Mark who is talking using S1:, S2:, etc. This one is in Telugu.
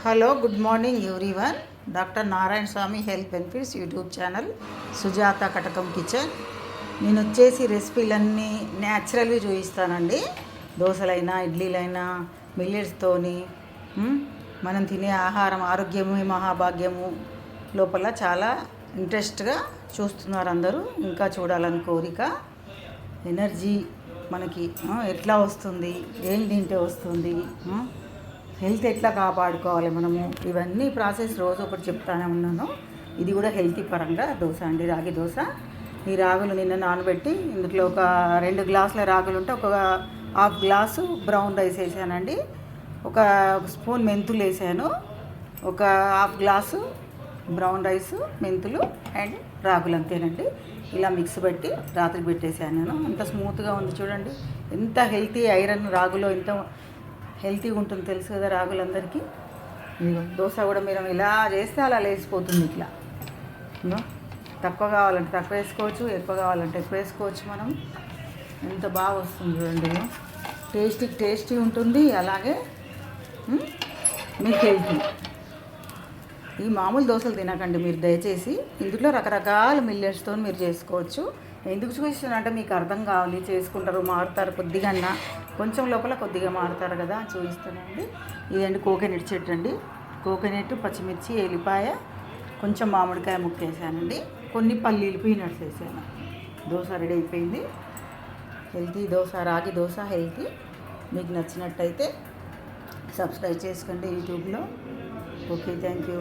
S1: Hello good morning everyone. Doctor Narayana Swamy health benefits YouTube channel Sujatha Katakam kitchen. నేను వచ్చేసి రెసిపీలన్నీ న్యాచురల్వి చూపిస్తానండి. దోశలైనా ఇడ్లీలైనా మిల్లెట్స్తోని మనం తినే ఆహారం ఆరోగ్యమే మహాభాగ్యము లోపల చాలా ఇంట్రెస్ట్గా చూస్తున్నారు అందరూ. ఇంకా చూడాలని కోరిక. ఎనర్జీ మనకి ఎట్లా వస్తుంది, ఏం తింటే వస్తుంది, హెల్త్ ఎట్లా కాపాడుకోవాలి మనము, ఇవన్నీ ప్రాసెస్ రోజు ఒకటి చెప్తానే ఉన్నాను. ఇది కూడా హెల్తీ పరంగా దోశ అండి, రాగి దోశ. ఈ రాగులు నిన్న నానబెట్టి ఇందులో ఒక 2 గ్లాసుల రాగులు ఉంటే ఒక హాఫ్ గ్లాసు బ్రౌన్ రైస్ వేసానండి. ఒక స్పూన్ మెంతులు వేసాను, ఒక హాఫ్ గ్లాసు బ్రౌన్ రైస్, మెంతులు అండ్ రాగులు అంతేనండి. ఇలా మిక్స్ పెట్టి రాత్రికి పెట్టేసాను నేను. ఎంత స్మూత్గా ఉంది చూడండి, ఎంత హెల్తీ. ఐరన్ రాగులో ఎంత హెల్తీగా ఉంటుంది తెలుసు కదా రాగులందరికీ. దోశ కూడా మీరు ఇలా చేస్తే అలా లేచిపోతుంది. ఇట్లా తక్కువ కావాలంటే తక్కువ వేసుకోవచ్చు, ఎక్కువ కావాలంటే ఎక్కువ వేసుకోవచ్చు. మనం ఎంత బాగా వస్తుంది చూడండి. టేస్టీ ఉంటుంది, అలాగే మీకు హెల్తీ. ఈ మామూలు దోశలు తినకండి మీరు దయచేసి. ఇందులో రకరకాల మిల్లెట్స్తో మీరు చేసుకోవచ్చు. ఎందుకు చూపిస్తానంటే మీకు అర్థం కావాలి, చేసుకుంటారు, మారుతారు. కొద్దిగా కొంచెం లోపల కొద్దిగా మారుతారు కదా, చూపిస్తానండి. ఇదండి కోకోనట్ చెట్టు అండి. కోకోనట్, పచ్చిమిర్చి, ఎల్లిపాయ, కొంచెం మామిడికాయ ముక్క వేసానండి, కొన్ని పల్లీలు పీనట్స్ వేసాను. దోశ రెడీ అయిపోయింది. హెల్తీ దోశ, రాగి దోశ హెల్తీ. మీకు నచ్చినట్టయితే సబ్స్క్రైబ్ చేసుకోండి యూట్యూబ్లో. Okay, thank you.